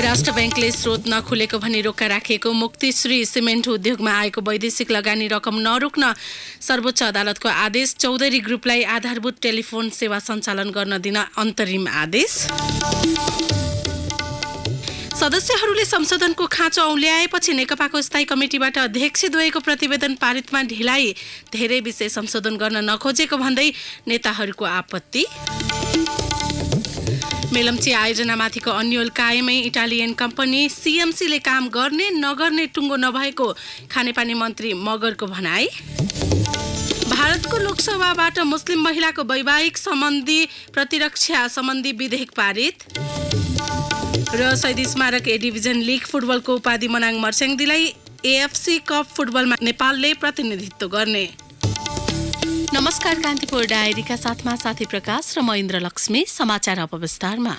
राष्ट्र बैंकले स्रोत नखुलेको भनी रोक्का राखिएको मुक्तिश्री सिमेन्ट उद्योगमा आएको वैदेशिक लगानी रकम नरोक्न सर्वोच्च अदालतको आदेश। चौधरी ग्रुपलाई आधारभूत टेलिफोन सेवा सञ्चालन गर्न दिन अन्तरिम आदेश। सदस्यहरूले संशोधनको खाँचो औल्याएपछि नेकपाको स्थायी कमिटिबाट अध्यक्षद्वयको प्रतिवेदन पारितमा ढिलाइ। धेरै विषय संशोधन गर्न नखोजेको भन्दै नेताहरूको आपत्ति। मेलम्ची आयोजनामाथिको अन्यल कायमै। इटालियन कम्पनी सीएमसीले काम गर्ने नगर्ने टुङ्गो नभएको खानेपानी मन्त्री मगरको भनाई। भारतको लोकसभाबाट मुस्लिम महिलाको वैवाहिक सम्बन्धी प्रतिरक्षा सम्बन्धी विधेयक पारित। र शहीद स्मारक ए डिभिजन लिग फुटबलको उपाधि मनाङ मर्स्याङदीलाई एएफसी कप फुटबलमा नेपालले प्रतिनिधित्व गर्ने। नमस्कार, कान्तिपुर डायरीका साथमा साथी प्रकाश र महेन्द्र लक्ष्मी। समाचार अब विस्तारमा।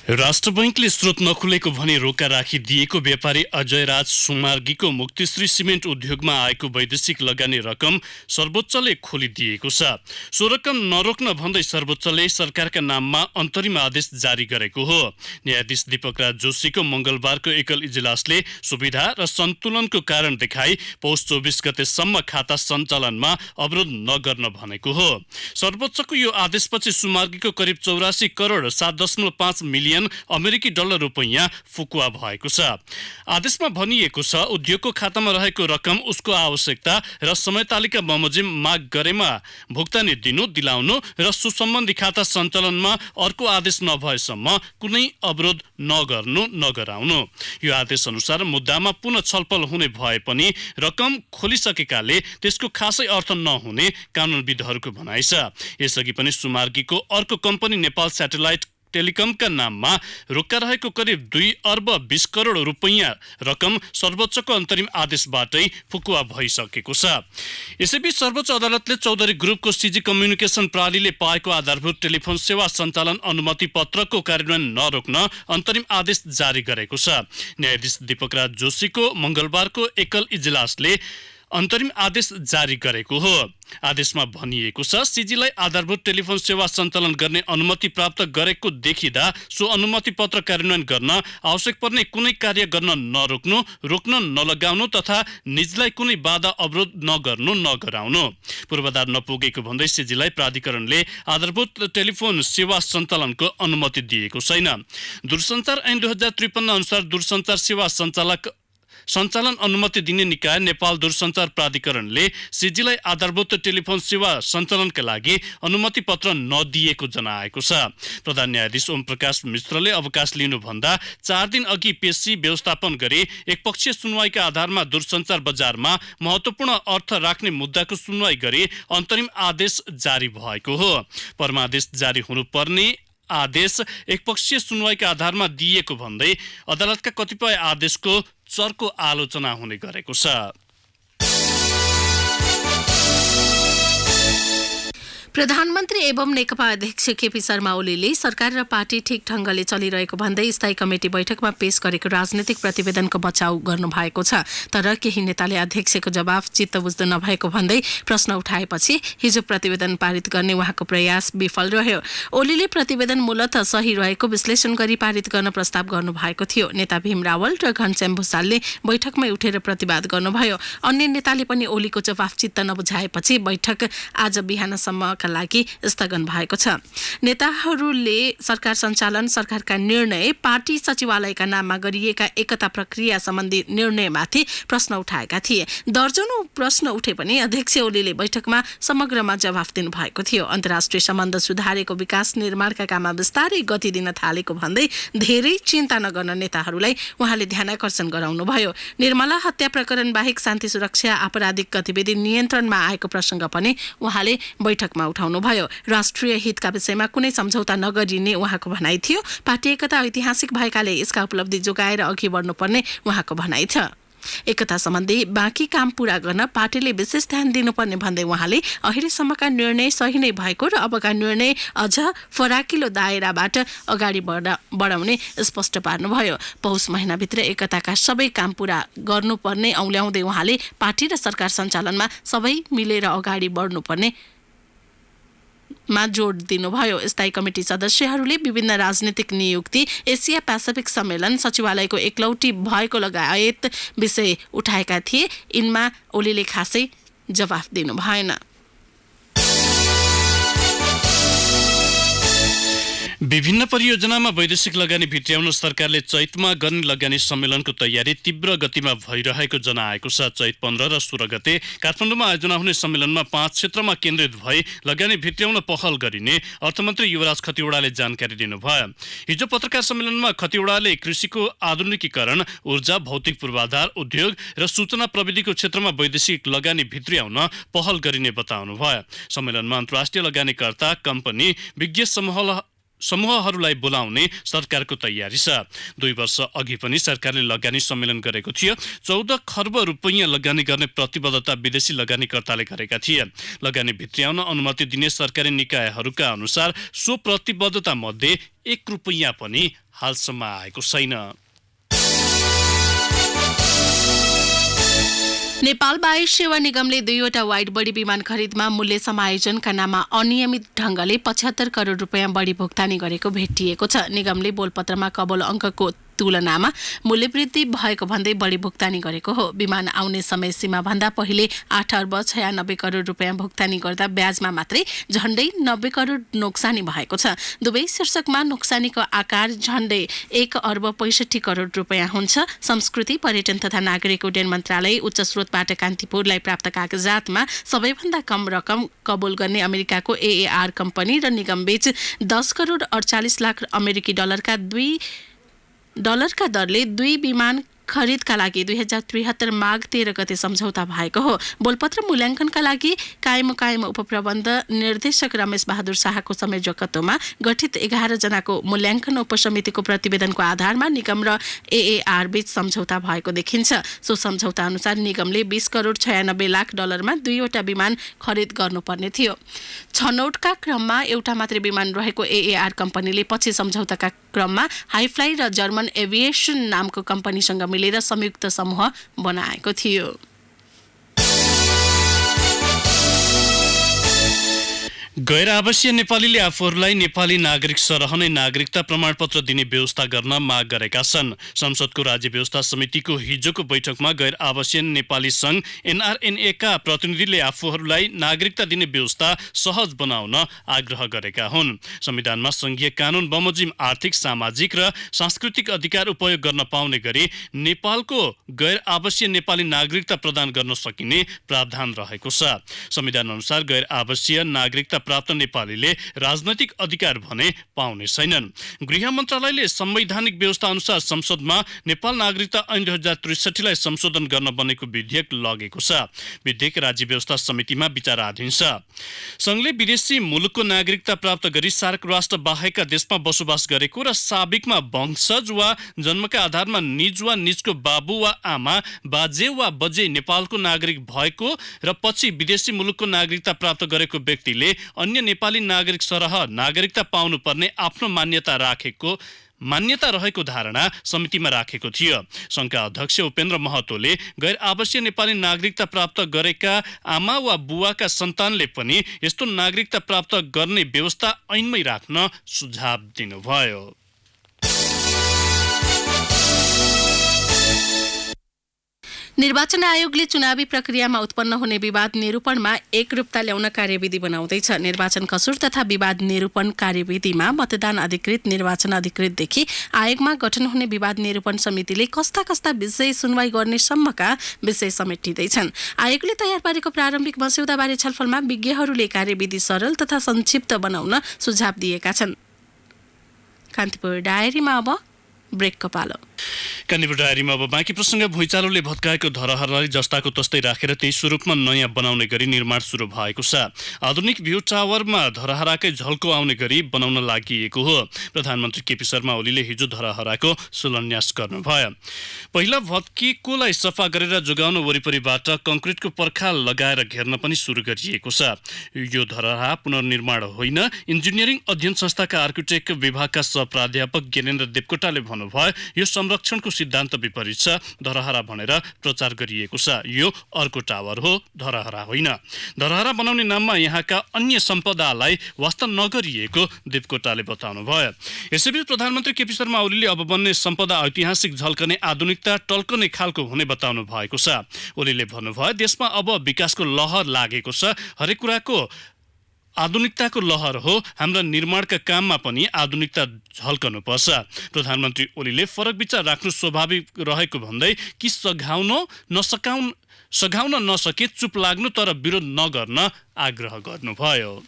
राष्ट्र बैंकले स्रोत नखुलेको भनी रोका राखिदिएको व्यापारी अजय राज सुमार्गीको मुक्तिश्री सिमेन्ट उद्योगमा आएको वैदेशिक लगानी रकम सर्वोच्चले खोलिदिएको छ। सो रकम नरोक्न भन्दै सर्वोच्चले सरकारका नाममा अन्तरिम आदेश जारी गरेको हो। न्यायाधीश दीपक राज जोशीको मंगलबारको एकल इजलासले सुविधा र सन्तुलनको कारण देखाई पौष 24 गतेसम्म खाता सञ्चालनमा अवरोध नगर्न भनेको हो। सर्वोच्चको यो आदेशपछि सुमार्गीको करिब 84 करोड 7.5 मिलियन अमेरिकी डलर रुपैयाँ फुकुवा भएको छ। आदेशमा भनिएको छ उद्योगको खातामा रहेको रकम उसको आवश्यकता र समयतालिका बमोजिम माग गरेमा भुक्तानी दिनु दिलाउनु र सुसम्बन्धी खाता सञ्चालनमा अर्को आदेश नभएसम्म कुनै अवरोध नगर्नु नगराउनु। यो आदेश अनुसार मुद्दामा पुनः छलफल हुने भए पनि रकम खोलिसकेकाले त्यसको खासै अर्थ नहुने कानुनविदहरूको भनाइ छ। यसअघि पनि सुमार्गीको अर्को कम्पनी नेपाल स्याटेलाइट टेलिकमका नाममा रोक्का रहेको करिब 2 अर्ब 20 करोड रुपैयाँ रकम सर्वोच्चको अन्तरिम आदेशबाटै फुकुवा भइसकेको छ। यसैबीच सर्वोच्च अदालतले चौधरी ग्रुपको सीजी कम्युनिकेसन प्रणालीले पाएको आधारभूत टेलिफोन सेवा सञ्चालन अनुमति पत्रको कार्यान्वयन नरोक्न अन्तरिम आदेश जारी गरेको छ। न्यायाधीश दीपक राज जोशीको मंगलबारको एकल इजलासले अन्तरिम आदेश जारी गरेको हो। आदेशमा भनिएको छ सीजीलाई आधारभूत टेलिफोन सेवा सञ्चालन गर्ने अनुमति प्राप्त गरेको देखिदा सो अनुमति पत्र कार्यान्वयन गर्न आवश्यक पर्ने कुनै कार्य गर्न नरोक्नु, रोक्न नलगाउनु तथा निजलाई कुनै बाधा अवरोध नगर्नु नगराउनु। पूर्वाधार नपुगेको भन्दै सीजीलाई प्राधिकरणले आधारभूत टेलिफोन सेवा सञ्चालनको अनुमति दिएको छैन। दूरसञ्चार ऐन 2053 अनुसार दूरसञ्चार सेवा सञ्चालन अनुमति दिने निकाय नेपाल दूरसञ्चार प्राधिकरणले सीजीलाई आधारभूत टेलिफोन सेवा सञ्चालनका लागि अनुमति पत्र नदिएको जनाएको छ। प्रधान न्यायाधीश ओम प्रकाश मिश्रले अवकाश लिनुभन्दा 4 दिन अघि पेशी व्यवस्थापन गरी एकपक्षीय सुनवाईका आधारमा दूरसञ्चार बजारमा महत्त्वपूर्ण अर्थ राख्ने मुद्दाको सुनवाई गरी अन्तरिम आदेश जारी भएको हो। परमादेश जारी हुनुपर्ने आदेश एकपक्षीय सुनवाईका आधारमा दिएको भन्दै अदालतका कतिपय आदेशको चर्को आलोचना हुने गरेको छ। प्रधानमन्त्री एवं नेकपा अध्यक्ष केपी शर्मा ओलीले सरकार र पार्टी ठिक ढंगले चलिरहेको भन्दै स्थायी कमिटी बैठकमा पेश गरेको राजनीतिक प्रतिवेदनको बचाउ गर्नुभएको छ। तर केही नेताले अध्यक्षको जवाफ चित्त बुझ्दो नभएको भन्दै प्रश्न उठाएपछि हिजो प्रतिवेदन पारित गर्ने उहाँको प्रयास विफल रह्यो। ओलीले प्रतिवेदन मूलत सही रहेको विश्लेषण गरी पारित गर्न प्रस्ताव गर्नुभएको थियो। नेता भीम रावल र घनश्याम भुसालले बैठकमै उठेर प्रतिवाद गर्नुभयो। अन्य नेताले पनि ओलीको जवाफ चित्त नबुझाएपछि बैठक आज बिहानसम्म लागि स्थगन भएको छ। नेताहरूले सरकार सञ्चालन, सरकारका निर्णय, पार्टी सचिवालयका नाममा गरिएका एकता प्रक्रिया सम्बन्धी निर्णयमाथि प्रश्न उठाएका थिए। दर्जनौं प्रश्न उठे पनि अध्यक्ष ओलीले बैठकमा समग्रमा जवाफ दिनुभएको थियो। अन्तर्राष्ट्रिय सम्बन्ध सुधारेको विकास निर्माणका काममा विस्तारै गति दिन थालेको भन्दै धेरै चिन्ता नगर्न नेताहरूलाई उहाँले ध्यानाकर्षण गराउनुभयो। निर्मला हत्या प्रकरण बाहेक शान्ति सुरक्षा, आपराधिक गतिविधि नियन्त्रणमा आएको प्रसङ्ग पनि उहाँले बैठकमा उठाउनुभयो। राष्ट्रिय हितका विषयमा कुनै सम्झौता नगरिने उहाँको भनाइ थियो। पार्टी एकता ऐतिहासिक भएकाले यसका उपलब्धि जोगाएर अघि बढ्नुपर्ने उहाँको भनाइ छ। एकता सम्बन्धी बाँकी काम पूरा गर्न पार्टीले विशेष ध्यान दिनुपर्ने भन्दै उहाँले अहिलेसम्मका निर्णय सही नै भएको र अबका निर्णय अझ फराकिलो दायराबाट अगाडि बढाउने स्पष्ट पार्नुभयो। पौष महिनाभित्र एकताका सबै काम पूरा गर्नुपर्ने औल्याउँदै उहाँले पार्टी र सरकार सञ्चालनमा सबै मिलेर अगाडि बढ्नुपर्ने मा जोड दिनुभयो। स्थायी कमिटी सदस्यहरूले विभिन्न राजनीतिक नियुक्ति, एसिया पेसिफिक सम्मेलन, सचिवालयको एकलौटी भएको लगायत विषय उठाएका थिए। यिनमा ओलीले खासै जवाफ दिनु भएन। विभिन्न परियोजनामा वैदेशिक लगानी भित्र्याउन सरकारले चैतमा गर्ने लगानी सम्मेलनको तयारी तीव्र गतिमा भइरहेको जनाएको छ। चैत 15 र 16 गते काठमाडौँमा आयोजना हुने सम्मेलनमा 5 क्षेत्रमा केन्द्रित भई लगानी भित्र्याउन पहल गरिने अर्थमन्त्री युवराज खतिवड़ाले जानकारी दिनुभयो। हिजो पत्रकार सम्मेलनमा खतिवड़ाले कृषिको आधुनिकीकरण, ऊर्जा, भौतिक पूर्वाधार, उद्योग र सूचना प्रविधिको क्षेत्रमा वैदेशिक लगानी भित्र्याउन पहल गरिने बताउनुभयो। सम्मेलनमा अन्तर्राष्ट्रिय लगानीकर्ता, कम्पनी, विज्ञ समूहहरूलाई बोलाउने सरकारको तयारी छ। 2 वर्ष अघि पनि सरकारले लगानी सम्मेलन गरेको थियो। 14 खर्ब रुपैयाँ लगानी गर्ने प्रतिबद्धता विदेशी लगानीकर्ताले गरेका थिए। लगानी भित्र्याउन अनुमति दिने सरकारी निकायहरूका अनुसार सो प्रतिबद्धता मध्ये 1 रुपैयाँ पनि हालसम्म आएको छैन। नेपाल वायु सेवा निगमले 2वटा वाइड बडी विमान खरिदमा मूल्य समायोजनका नाममा अनियमित ढंगले 75 करोड रुपैयाँ बढी भुक्तानी गरेको भेटिएको छ। निगमले बोलपत्रमा कबोल अङ्कको तुलनामा मूल्य वृद्धि भएको भन्दै बढी भुक्तानी गरेको हो। विमान आउने समय सीमा भन्दा पहिले 8 अर्ब 96 करोड रुपैयाँ भुक्तानी गर्दा ब्याजमा मात्रै झण्डै 90 करोड नोक्सानी भएको छ। दुवै शीर्षकमा नोक्सानीको आकार झण्डै 1 अर्ब 65 करोड रुपैयाँ हुन्छ। संस्कृति, पर्यटन तथा नागरिक उड्डयन मन्त्रालय उच्च स्रोतबाट कान्तिपुरलाई प्राप्त कागजातमा सबैभन्दा कम रकम कबुल गर्ने अमेरिकाको एएआर कम्पनी र निगमबीच 10 करोड 48 लाख अमेरिकी डलरका दरले 2 विमान खरिदका लागि 2073 माघ 13 गते सम्झौता भएको हो। बोलपत्र मूल्याङ्कनका लागि कायम उपप्रबन्ध निर्देशक रमेश बहादुर शाहको संयोजकत्वमा गठित 11 जनाको मूल्याङ्कन उपसमितिको प्रतिवेदनको आधारमा निगम र एएआर बीच सम्झौता भएको देखिन्छ। सो सम्झौता अनुसार निगमले 20 करोड 96 लाख डलरमा 2वटा विमान खरिद गर्नुपर्ने थियो। छनौटका क्रममा एउटा मात्रै विमान रहेको एएआर कम्पनीले पछि सम्झौताका क्रममा हाइफ्लाई र जर्मन एभिएसन नामको कम्पनीसँग मिलेर संयुक्त समूह बनाएको थियो। गैर आवासीय नेपालीले आफूहरूलाई नेपाली नागरिक सरहनै नागरिकता प्रमाणपत्र दिने व्यवस्था गर्न माग गरेका छन्। संसदको राज्य व्यवस्था समितिको हिजोको बैठकमा गैर आवासीय नेपाली संघ एनआरएनए का प्रतिनिधिले आफूहरूलाई नागरिकता दिने व्यवस्था सहज बनाउन आग्रह गरेका हुन्। संविधानमा संघीय कानून बमोजिम आर्थिक, सामाजिक र सांस्कृतिक अधिकार उपयोग गर्न पाउने गरी नेपालको गैर आवासीय नेपाली नागरिकता प्रदान गर्न सकिने प्रावधान रहेको छ। संविधान अनुसार गैर आवासीय नागरिकता प्राप्त नेपालीले राजनैतिक अधिकार भने पाउने छैनन्। गृह मन्त्रालयले संवैधानिक व्यवस्था अनुसार संसदमा नेपाल नागरिकता ऐन 2063 लाई संशोधन गर्न बनेको विधेयक लगेको छ। विधेयक राज्य व्यवस्था समितिमा विचाराधीन छ। संघले विदेशी मुलुकको नागरिकता प्राप्त गरी सार्क राष्ट्र बाहेकका देशमा बसोबास गरेको र साबिकमा वंशज वा जन्मका आधारमा निज वा निजको बाबु वा आमा, बाजे वा बजे नेपालको नागरिक भएको र पछि विदेशी मुलुकको नागरिकता प्राप्त गरेको व्यक्तिले अन्य नेपाली नागरिक सरह नागरिकता पाउनुपर्ने आफ्नो मान्यता रहेको धारणा समितिमा राखेको थियो। संघका अध्यक्ष उपेन्द्र महतोले गैर आवासीय नेपाली नागरिकता प्राप्त गरेका आमा वा बुवाका सन्तानले पनि यस्तो नागरिकता प्राप्त गर्ने व्यवस्था ऐनमै राख्न सुझाव दिनुभयो। निर्वाचन आयोगले चुनावी प्रक्रियामा उत्पन्न हुने विवाद निरूपणमा एकरूपता ल्याउन कार्यविधि बनाउँदैछ। निर्वाचन कसुर तथा विवाद निरूपण कार्यविधिमा मतदान अधिकृत, निर्वाचन अधिकृतदेखि आयोगमा गठन हुने विवाद निरूपण समितिले कस्ता विषय सुनवाई गर्ने सम्मका विषय समेटिँदैछन्। आयोगले तयार पारेको प्रारम्भिक मस्यौदाबारे छलफलमा विज्ञहरूले कार्यविधि सरल तथा संक्षिप्त बनाउन सुझाव दिएका छन्। कान्तिपुर डायरीमा अब ब्रेकको पालो। कान्तिपुर डायरीमा अब बाँकी प्रसङ्ग। भुइँचालोले भत्काएको धरोहरलाई जस्ताको तस्तै राखेर त्यही स्वरूपमा नयाँ बनाउने गरी निर्माण सुरु भएको छ। आधुनिक भ्यू टावरमा धरहराकै झल्को आउने गरी बनाउन लागि हो। प्रधानमन्त्री केपी शर्मा ओलीले हिजो धरहराको शिलान्यास गर्नुभयो। पहिला भत्किएकोलाई सफा गरेर जोगाउन वरिपरिबाट कङ्क्रिटको पर्खाल लगाएर घेर्न पनि सुरु गरिएको छ। यो धरहरा पुनर्निर्माण होइन, इन्जिनियरिङ अध्ययन संस्थाका आर्किटेक्ट विभागका सहप्राध्यापक ज्ञानेन्द्र देवकोटाले भन्नुभयो यो संरक्षणको सिद्धान्त विपरीत छ, धरहरा भनेर प्रचार गरिएको छ। यो अर्को टावर हो, धरहरा होइन। धरहरा बनाउने नाममा यहाँका अन्य सम्पदालाई वास्ता नगरिएको देवकोटाले बताउनुभयो। यसैबीच प्रधानमन्त्री केपी शर्मा ओलीले अब बन्ने सम्पदा ऐतिहासिक झल्कने आधुनिकता टल्कने खालको हुने बताउनु भएको छ। ओलीले भन्नुभयो, देशमा अब विकासको लहर लागेको छ। हरेक कुराको आधुनिकताको लहर हो। हाम्रा निर्माणका काममा पनि आधुनिकता झल्कनुपर्छ। प्रधानमन्त्री ओलीले फरक विचार राख्नु स्वाभाविक रहेको भन्दै कि सघाउन नसके चुप लाग्नु तर विरोध नगर्न आग्रह गर्नुभयो।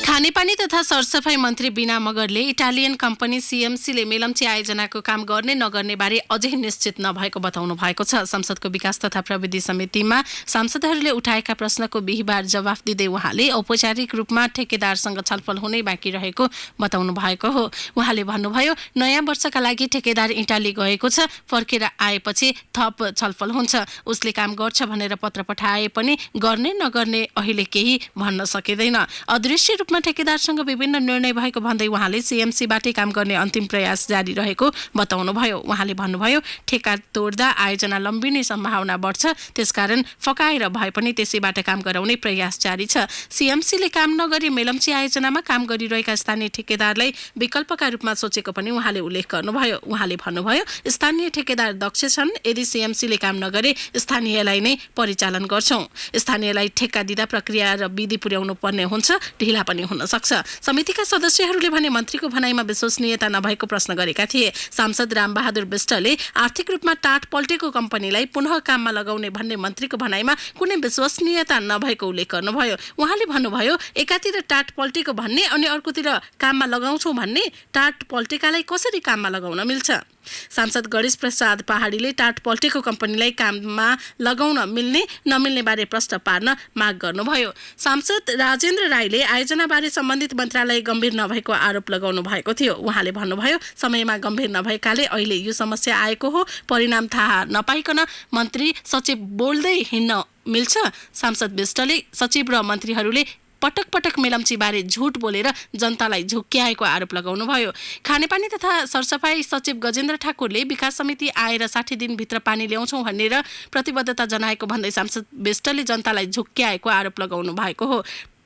खानेपानी तथा सरसफाई मन्त्री बीना मगरले इटालियन कम्पनी सीएमसीले मेलम्ची आयोजनाको काम गर्ने नगर्ने बारे अझै निश्चित नभएको बताउनु भएको छ। संसदको विकास तथा प्रविधि समितिमा सांसदहरूले उठाएका प्रश्नको बिहिबार जवाफ दिँदै उहाँले औपचारिक रूपमा ठेकेदारसँग छलफल हुनै बाँकी रहेको बताउनु भएको हो। उहाँले भन्नुभयो, नयाँ वर्षका लागि ठेकेदार इटाली गएको छ, फर्केर आएपछि थप छलफल हुन्छ। उसले काम गर्छ भनेर पत्र पठाए पनि गर्ने नगर्ने अहिले केही भन्न सकिँदैन। अदृश्य रूपमा ठेकेदारसँग विभिन्न निर्णय भएको भन्दै उहाँले सीएमसीबाटै काम गर्ने अन्तिम प्रयास जारी रहेको बताउनुभयो। उहाँले भन्नुभयो, ठेका तोड्दा आयोजना लम्बिने सम्भावना बढ्छ, त्यसकारण फकाएर भए पनि त्यसैबाट काम गराउने प्रयास जारी छ। सीएमसीले काम नगरी मेलम्ची आयोजनामा काम गरिरहेका स्थानीय ठेकेदारलाई विकल्पका रूपमा सोचेको पनि उहाँले उल्लेख गर्नुभयो। उहाँले भन्नुभयो, स्थानीय ठेकेदार दक्ष छन्। यदि सीएमसीले काम नगरे स्थानीयलाई नै परिचालन गर्छौं। स्थानीयलाई ठेक्का दिँदा प्रक्रिया र विधि पुर्याउनु पर्ने हुन्छ, ढिला पनि हुन सक्छ। समितिका सदस्यहरूले भने मन्त्रीको भनाइमा विश्वसनीयता नभएको प्रश्न गरेका थिए। सांसद रामबहादुर विष्टले आर्थिक रूपमा टाट पल्टेको कम्पनीलाई पुनः काममा लगाउने भन्ने मन्त्रीको भनाइमा कुनै विश्वसनीयता नभएको उल्लेख गर्नुभयो। उहाँले भन्नुभयो, एकातिर टाट पल्टेको भन्ने अनि अर्कोतिर काममा लगाउँछौं भन्ने, टाट पल्टेकालाई कसरी काममा लगाउन मिल्छ? सांसद गणेश प्रसाद पहाडीले टाट पल्टेको कम्पनीलाई काममा लगाउन मिल्ने नमिल्ने बारे प्रश्न पार्न माग गर्नुभयो। सांसद राजेन्द्र राईले आयोजनाबारे सम्बन्धित मन्त्रालय गम्भीर नभएको आरोप लगाउनु भएको थियो। उहाँले भन्नुभयो, समयमा गम्भीर नभएकाले अहिले यो समस्या आएको हो। परिणाम थाहा नपाइकन मन्त्री सचिव बोल्दै हिँड्न मिल्छ। सांसद विष्टले सचिव र मन्त्रीहरूले पटक पटक मेलम्ची बारे झुट बोलेर जनतालाई झुक्क्याएको आरोप लगाउनुभयो। खानेपानी तथा सरसफाई सचिव गजेन्द्र ठाकुरले विकास समिति आएर 60 दिनभित्र पानी ल्याउँछौं भनेर प्रतिबद्धता जनाएको भन्दै सांसद विष्टले जनतालाई झुक्क्याएको आरोप लगाउनु भएको हो।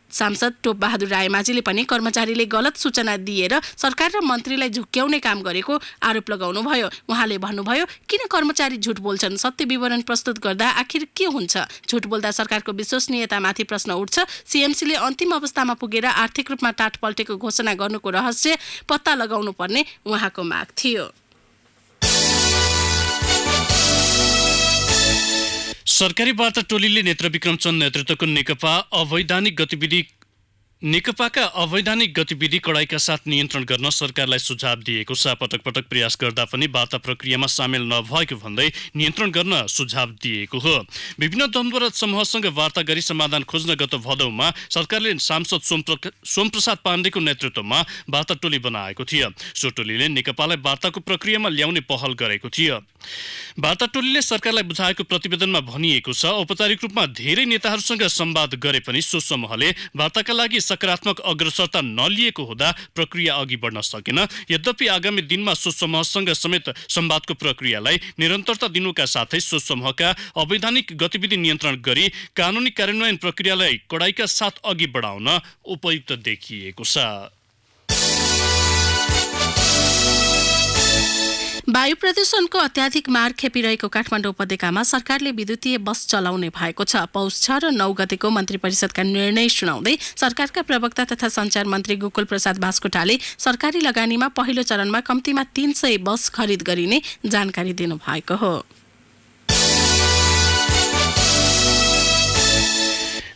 सांसद टोप बहादुर रायमाझीले पनि कर्मचारीले गलत सूचना दिएर सरकार र मन्त्रीलाई झुक्क्याउने काम गरेको आरोप लगाउनुभयो। उहाँले भन्नुभयो, किन कर्मचारी झुट बोल्छन्? सत्य विवरण प्रस्तुत गर्दा आखिर के हुन्छ? झुट बोल्दा सरकारको विश्वसनीयतामाथि प्रश्न उठ्छ। सीएमसीले अन्तिम अवस्थामा पुगेर आर्थिक रूपमा टाट पल्टेको घोषणा गर्नुको रहस्य पत्ता लगाउनु पर्ने उहाँको माग थियो। सरकारी वार्ता टोलीले नेत्रविक्रम चन्द नेतृत्वको नेकपाका अवैधानिक गतिविधि कडाइका साथ नियन्त्रण गर्न सरकारलाई सुझाव दिएको छ। पटक पटक प्रयास गर्दा पनि वार्ता प्रक्रियामा सामेल नभएको भन्दै नियन्त्रण गर्न सुझाव दिएको हो। विभिन्न द्वन्द्व र समूहसँग वार्ता गरी समाधान खोज्न गत भदौमा सरकारले सांसद सोमप्रसाद पाण्डेको नेतृत्वमा वार्ता टोली बनाएको थियो। सो टोलीले नेकपालाई वार्ताको प्रक्रियामा ल्याउने पहल गरेको थियो। वार्ता टोलीले सरकारलाई बुझाएको प्रतिवेदनमा भनिएको छ, औपचारिक रूपमा धेरै नेताहरूसँग संवाद गरे पनि सो समूहले वार्ताका लागि सकारात्मक अग्रसरता नलिएको हुँदा प्रक्रिया अघि बढ्न सकेन। यद्यपि आगामी दिनमा सो समूहसँग समेत संवादको प्रक्रियालाई निरन्तरता दिनुका साथै सो समूहका अवैधानिक गतिविधि नियन्त्रण गरी कानुनी कार्यान्वयन प्रक्रियालाई कडाइका साथ अघि बढाउन उपयुक्त देखिएको छ। वायु प्रदूषणको अत्याधिक मार खेपिरहेको काठमाडौँ उपत्यकामा सरकारले विद्युतीय बस चलाउने भएको छ। पौष 6 र 9 गतेको मन्त्री परिषदका निर्णय सुनाउँदै सरकारका प्रवक्ता तथा सञ्चार मन्त्री गोकुल प्रसाद बास्कोटाले सरकारी लगानीमा पहिलो चरणमा कम्तीमा 300 बस खरिद गरिने जानकारी दिनुभएको हो।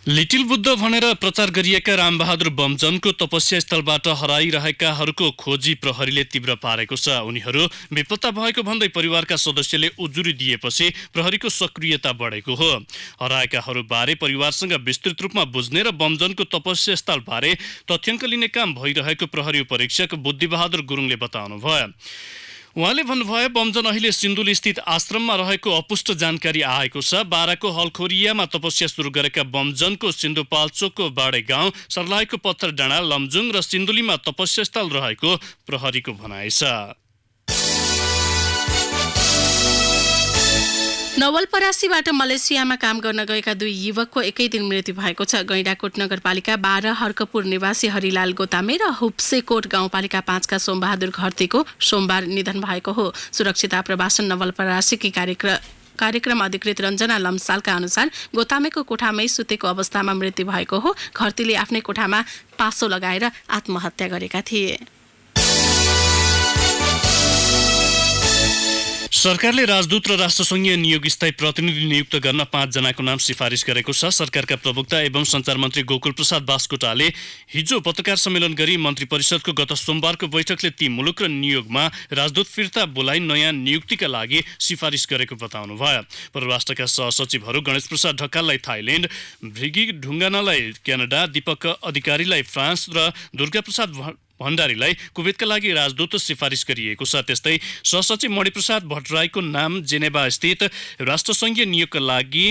लिटिल बुद्ध भनेर प्रचार गरिएका रामबहादुर बमजनको तपस्या स्थलबाट हराइरहेकाहरूको खोजी प्रहरीले तीव्र पारेको छ। उनीहरू बेपत्ता भएको भन्दै परिवारका सदस्यले उजुरी दिएपछि प्रहरीको सक्रियता बढेको हो। हराएकाहरूबारे परिवारसँग विस्तृत रूपमा बुझ्ने र बमजनको तपस्या स्थलबारे तथ्याङ्क लिने काम भइरहेको प्रहरी उपरीक्षक बुद्धिबहादुर गुरुङले बताउनुभयो। उहाँले भन्नुभयो बमजन अहिले सिन्धुली स्थित आश्रममा रहेको अपुष्ट जानकारी आएको छ। बाराको हलखोरियामा तपस्या सुरु गरेका बमजनको सिन्धुपाल्चोकको बाडे गाउँ, सर्लाहीको पत्थर डाँडा, लमजुङ र सिन्धुलीमा तपस्या स्थल रहेको प्रहरीको भनाइ छ। नवलपरासीबाट मलेसियामा काम गर्न गएका 2 युवकको एकै दिन मृत्यु भएको छ। गैंडाकोट नगरपालिका 12 हर्कपुर निवासी हरिलाल गोतामे र हुप्सेकोट गाउँपालिका 5 का सोमबहादुर घरतीको सोमबार निधन भएको हो। सुरक्षित आप्रवासन नवलपरासीकी कार्यक्रम अधिकृत रञ्जना लम्सालका अनुसार गोतामेको कोठामै सुतेको अवस्थामा मृत्यु भएको हो। घरतीले आफ्नै कोठामा पासो लगाएर आत्महत्या गरेका थिए। सरकारले राजदूत र राष्ट्रसङ्घीय नियोग स्थायी प्रतिनिधि नियुक्त गर्न 5 जनाको नाम सिफारिस गरेको छ। सरकारका प्रवक्ता एवं सञ्चार मन्त्री गोकुल प्रसाद बास्कोटाले हिजो पत्रकार सम्मेलन गरी मन्त्री परिषदको गत सोमबारको बैठकले ती मुलुक र नियोगमा राजदूत फिर्ता बोलाई नयाँ नियुक्तिका लागि सिफारिस गरेको बताउनुभयो। परराष्ट्रका सहसचिवहरू गणेश प्रसाद ढकाललाई थाइल्याण्ड, भृगी ढुङ्गानालाई क्यानाडा, दीपक अधिकारीलाई फ्रान्स र दुर्गा प्रसाद भण्डारीलाई कुवेतका लागि राजदूत सिफारिस गरिएको छ। त्यस्तै सहसचिव मणिप्रसाद भट्टराईको नाम जेनेभा स्थित राष्ट्रसङ्घीय नियोगका लागि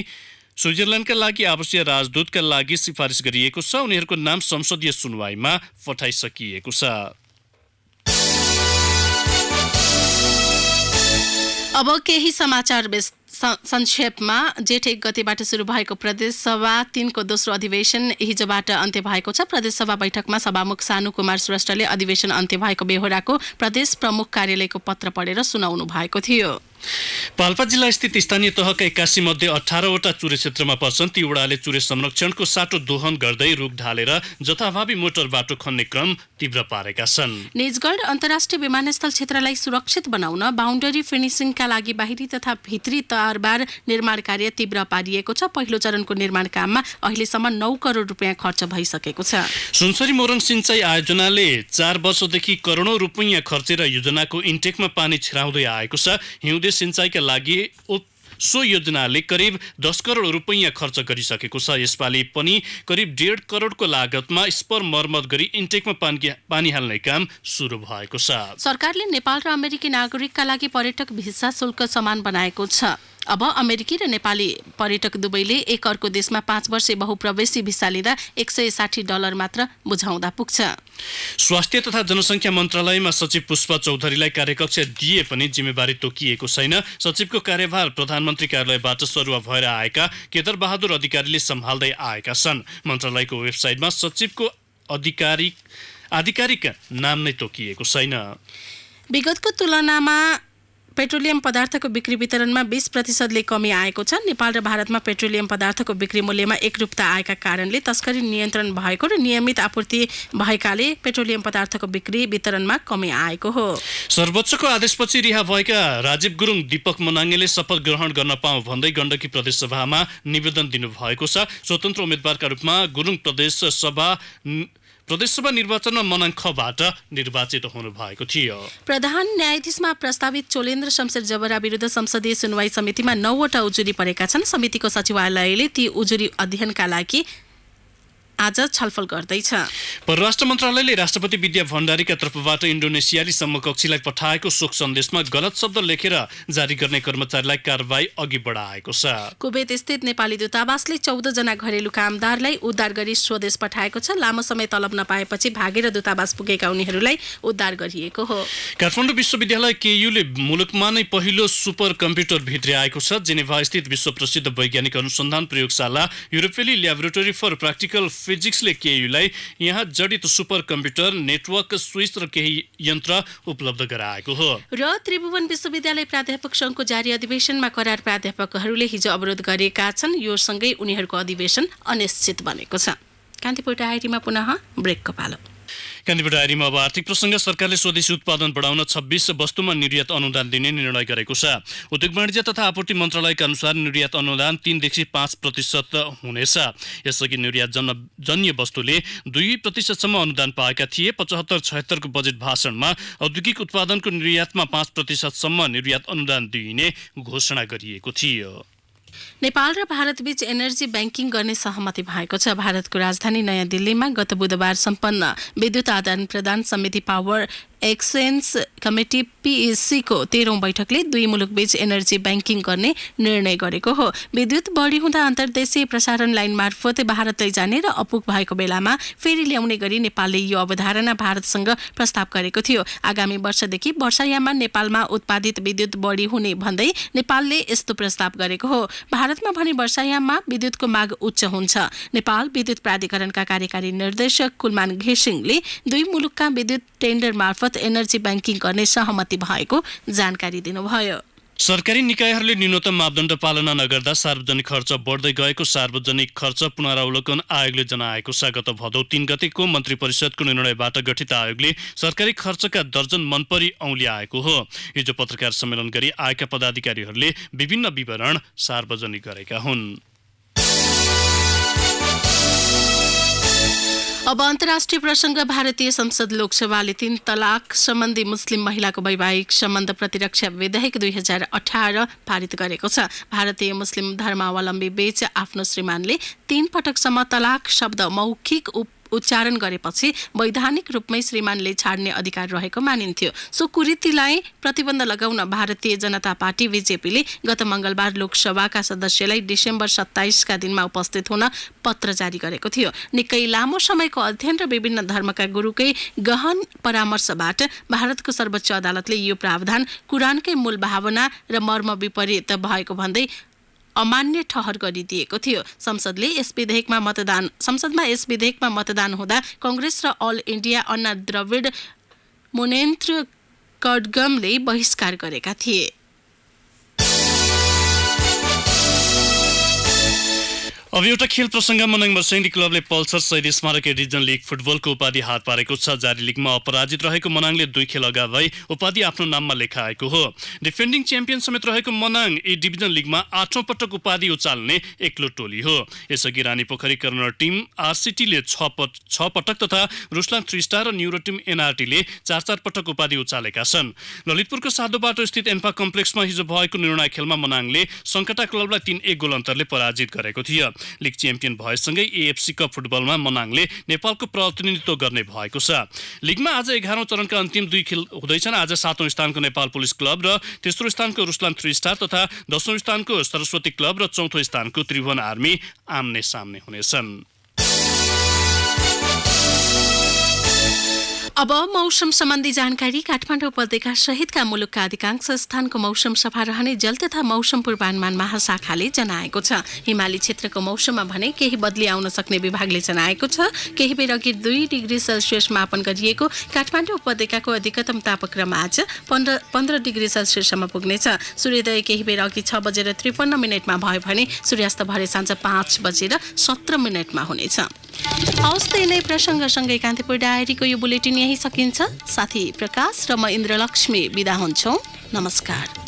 स्विजरल्यान्डका लागि आवासीय राजदूतका लागि सिफारिस गरिएको छ। उनीहरूको नाम संसदीय सुनवाईमा पठाइसकिएको छ। अब केही समाचार संक्षेपमा जेठ 1 गतेबाट सुरु भएको प्रदेश सभा 3 को दोस्रो अधिवेशन हिजोबाट अन्त्य भएको छ। प्रदेश सभा बैठकमा सभामुख सानु कुमार श्रेष्ठले अधिवेशन अन्त्य भएको बेहोराको प्रदेश प्रमुख कार्यालयको पत्र पढेर सुनाउनु भएको थियो। पाल्पा जिल्ला स्थित स्थानीय तहका 81 मध्ये 18वटा चुरे क्षेत्रमा पर्छन्। ती वडाले चुरे संरक्षणको साटो दोहन गर्दै रुख ढालेर जथाभावी मोटर बाटो खन्ने क्रम तीव्र पारेका छन्। निजगढ अन्तर्राष्ट्रिय विमानस्थल क्षेत्रलाई सुरक्षित बनाउन बाउन्डरी फिनिसिङका लागि बाहिरी तथा भित्री तारबार निर्माण कार्य तीव्र पारिएको छ। पहिलो चरणको निर्माण काममा अहिलेसम्म 9 करोड रुपियाँ खर्च भइसकेको छ। सुनसरी मोरङ सिंचाई आयोजनाले 4 वर्षदेखि करोडौं रुपियाँ खर्चेर योजनाको इन्टेकमा पानी छिराउँदै आएको छ। हिउँदे सिंचाइका लागि सो योजनाले करिब 10 करोड रुपियाँ खर्च गरिसकेको छ। यसपालि पनि करिब 1.5 करोडको लागतमा स्पर मर्मत गरी इन्टेकमा पानी हाल्ने काम सुरु भएको छ। सरकारले नेपाल र अमेरिकी नागरिकका लागि पर्यटक भिसा शुल्क समान बनाएको छ। अब अमेरिकी र नेपाली पर्यटक दुवैले एक अर्को देशमा 5 वर्षे बहुप्रवेशी भिसा लिँदा $160 मात्र बुझाउँदा पुग्छ। स्वास्थ्य तथा जनसङ्ख्या मन्त्रालयमा सचिव पुष्पा चौधरीलाई कार्यकक्ष दिए पनि जिम्मेवारी तोकिएको छैन। सचिवको कार्यभार प्रधानमन्त्री कार्यालयबाट सरुवा भएर आएका केदार बहादुर अधिकारीले सम्हाल्दै आएका छन्। मन्त्रालयको वेबसाइटमा सचिवको आधिकारिक नाम नै तोकिएको छैन। विगतको तुलनामा पेट्रोलियम पदार्थको बिक्री वितरणमा 20% कमी आएको छ। नेपाल र भारतमा पेट्रोलियम पदार्थको बिक्री मूल्यमा एकरूपता आएका कारणले तस्करी नियन्त्रण भएको र नियमित आपूर्ति भएकाले पेट्रोलियम पदार्थको बिक्री वितरणमा कमी आएको हो। सर्वोच्चको आदेशपछि रिहा भएका राजीव गुरुङ, दीपक मनाङेले शपथ ग्रहण गर्न पाऊँ भन्दै गण्डकी प्रदेश सभामा निवेदन दिनुभएको छ। स्वतन्त्र उम्मेदवारका रूपमा गुरुङ प्रदेश सभा निर्वाचनमा मनाङ खबाट निर्वाचित हुनुभएको थियो। प्रधान न्यायाधीशमा प्रस्तावित चोलेन्द्र शमशेर जबरा विरुद्ध संसदीय सुनवाई समितिमा 9वटा उजुरी परेका छन्। समितिको सचिवालयले ती उजुरी अध्ययनका लागि आज छलफल गर्दैछ। परराष्ट्र मन्त्रालयले राष्ट्रपति विद्या भण्डारीका तर्फबाट इन्डोनेसियाली समकक्षीलाई पठाएको शोक सन्देशमा गलत शब्द लेखेर जारी गर्ने कर्मचारीलाई कारबाही अघि बढाएको छ। कुवेत स्थित नेपाली दूतावासले 14 जना घरेलु कामदारलाई उद्धार गरी स्वदेश पठाएको छ। लामो समय तलब नपाएपछि भागेर दूतावास पुगेका उनीहरूलाई उद्धार गरिएको हो। काठमाडौँ विश्वविद्यालय केयुले मुलुकमा नै पहिलो सुपर कम्प्युटर भित्र्याएको छ। जेनेभा स्थित विश्व प्रसिद्ध वैज्ञानिक अनुसन्धान प्रयोगशाला युरोपेली ल्याबोरेटरी फर प्र्याक्टिकल फिजिक्सले केयुलाई यहाँ जडित सुपर कम्प्युटर, नेटवर्क स्विच र केही यन्त्र उपलब्ध गराएको हो। र त्रिभुवन विश्वविद्यालय प्राध्यापक सङ्घको जारी अधिवेशनमा करार प्राध्यापकहरूले हिजो अवरोध गरेका छन्। यो सँगै उनीहरूको अधिवेशन अनिश्चित बनेको छ। कान्तिपुर डायरीमा पुनः ब्रेकको पालो। कान्तिपुर डायरीमा अब आर्थिक प्रसङ्ग। सरकारले स्वदेशी उत्पादन बढाउन 26 वस्तुमा निर्यात अनुदान दिने निर्णय गरेको छ। उद्योग वाणिज्य तथा आपूर्ति मन्त्रालयका अनुसार निर्यात अनुदान 3 देखि 5% हुनेछ। यसअघि निर्यात जन्य वस्तुले 2% अनुदान पाएका थिए। 75-76 को बजेट भाषणमा औद्योगिक उत्पादनको निर्यातमा 5% निर्यात अनुदान दिइने घोषणा गरिएको थियो। नेपाल र भारतबीच एनर्जी ब्याङ्किङ गर्ने सहमति भएको छ। भारतको राजधानी नयाँ दिल्लीमा गत बुधबार सम्पन्न विद्युत आदान प्रदान समिति पावर एक्सचेन्ज कमिटी PEC को 13औं बैठकले दुई मुलुकबीच एनर्जी ब्याङ्किङ गर्ने निर्णय गरेको हो। विद्युत बढी हुँदा अन्तर्देशीय प्रसारण लाइन मार्फत भारत लैजाने र अपुग भएको बेलामा फेरि ल्याउने गरी नेपालले यो अवधारणा भारतसँग प्रस्ताव गरेको थियो। आगामी वर्षदेखि वर्षायाममा नेपालमा उत्पादित विद्युत बढी हुने भन्दै नेपालले यस्तो प्रस्ताव गरेको हो। भारतमा भने वर्षायाममा विद्युतको माग उच्च हुन्छ। नेपाल विद्युत प्राधिकरणका कार्यकारी निर्देशक कुलमान घिसिङले दुई मुलुकका विद्युत टेन्डर मार्फत एनर्जी ब्याङ्किङ गर्ने सहमति भएको जानकारी दिनुभयो। सरकारी निकायहरूले न्यूनतम मापदण्ड पालना नगर्दा सार्वजनिक खर्च बढ्दै गएको सार्वजनिक खर्च पुनरावलोकन आयोगले जनाएको छ। गत भदौ 3 गतेको मन्त्री परिषदको निर्णयबाट गठित आयोगले सरकारी खर्चका दर्जन मनपरी औँल्याएको हो। हिजो पत्रकार सम्मेलन गरी आयोगका पदाधिकारीहरूले विभिन्न विवरण सार्वजनिक गरेका हुन्। अब अन्तर्राष्ट्रिय प्रसङ्ग। भारतीय संसद लोकसभाले 3 तलाक सम्बन्धी मुस्लिम महिलाको वैवाहिक सम्बन्ध प्रतिरक्षा विधेयक 2018 पारित गरेको छ। भारतीय मुस्लिम धर्मावलम्बी बीच आफ्नो श्रीमानले 3 पटकसम्म तलाक शब्द मौखिक उच्चारण गरेपछि वैधानिक रूपमै श्रीमानले छाड्ने अधिकार रहेको मानिन्थ्यो। सो कुरीतिलाई प्रतिबन्ध लगाउन भारतीय जनता पार्टी BJPले गत मंगलबार लोकसभाका सदस्यलाई डिसेम्बर 27 का दिनमा उपस्थित हुन पत्र जारी गरेको थियो। निकै लामो समयको अध्ययन र विभिन्न धर्मका गुरुकै गहन परामर्शबाट भारतको सर्वोच्च अदालतले यो प्रावधान कुरानकै मूल भावना र मर्म विपरीत भएको भन्दै अमान्य ठहर गरिदिएको थियो। संसदमा यस विधेयकमा मतदान हुँदा कांग्रेस र अल इन्डिया अन्ना द्रविड मुनेत्र कडगमले बहिष्कार गरेका थिए। अब एउटा खेल प्रसङ्ग। मनाङमा सैनिक क्लबले पल्सर शहीद स्मारक रिजनल लिग फुटबलको उपाधि हात पारेको छ। जारी लिगमा अपराजित रहेको मनाङले 2 खेल अगावै उपाधि आफ्नो नाममा लेखाएको हो। डिफेन्डिङ च्याम्पियन समेत रहेको मनाङ ए डिभिजन लिगमा 8औं पटक उपाधि उचाल्ने एक्लो टोली हो। यसअघि रानी पोखरी कर्नर टिम RCTले 6 पटक तथा रुसलाम 3 स्टार र न्युरो टिम NRTले 4 पटक उपाधि उचालेका छन्। ललितपुरको साधो बाटो स्थित एन्फा कम्प्लेक्समा हिजो भएको निर्णायक खेलमा मनाङले सङ्कटा क्लबलाई 3-1 गोल अन्तरले पराजित गरेको थियो। लिग च्याम्पियन भएसँगै AFC कप फुटबलमा मनाङले नेपालको प्रतिनिधित्व गर्ने भएको छ। लिगमा आज 11औं चरणका अन्तिम 2 खेल हुँदैछन्। आज 7औं स्थानको नेपाल पुलिस क्लब र तेस्रो स्थानको रुसलाम 3 स्टार तथा 10औं स्थानको सरस्वती क्लब र 4थो स्थानको त्रिभुवन आर्मी आम्ने सामने हुनेछन्। अब मौसम सम्बन्धी जानकारी। काठमाडौँ उपत्यका सहितका मुलुकका अधिकांश स्थानको मौसम सफा रहने जल तथा मौसम पूर्वानुमान महाशाखाले जनाएको छ। हिमाली क्षेत्रको मौसममा भने केही बदली आउन सक्ने विभागले जनाएको छ। केही बेर अघि 2 डिग्री सेल्सियस मापन गरिएको काठमाडौँ उपत्यकाको अधिकतम तापक्रम आज 15 डिग्री सेल्सियससम्म पुग्नेछ। सूर्योदय केही बेर अघि 6:53 भयो भने सूर्यास्त भरे साँझ 5:17 हुनेछ। हवस्, त्यही नै प्रसङ्गसँगै कान्तिपुर डायरीको यो बुलेटिन यही सकिन्छ। साथी प्रकाश र म इन्द्रलक्ष्मी बिदा हुन्छौँ। नमस्कार।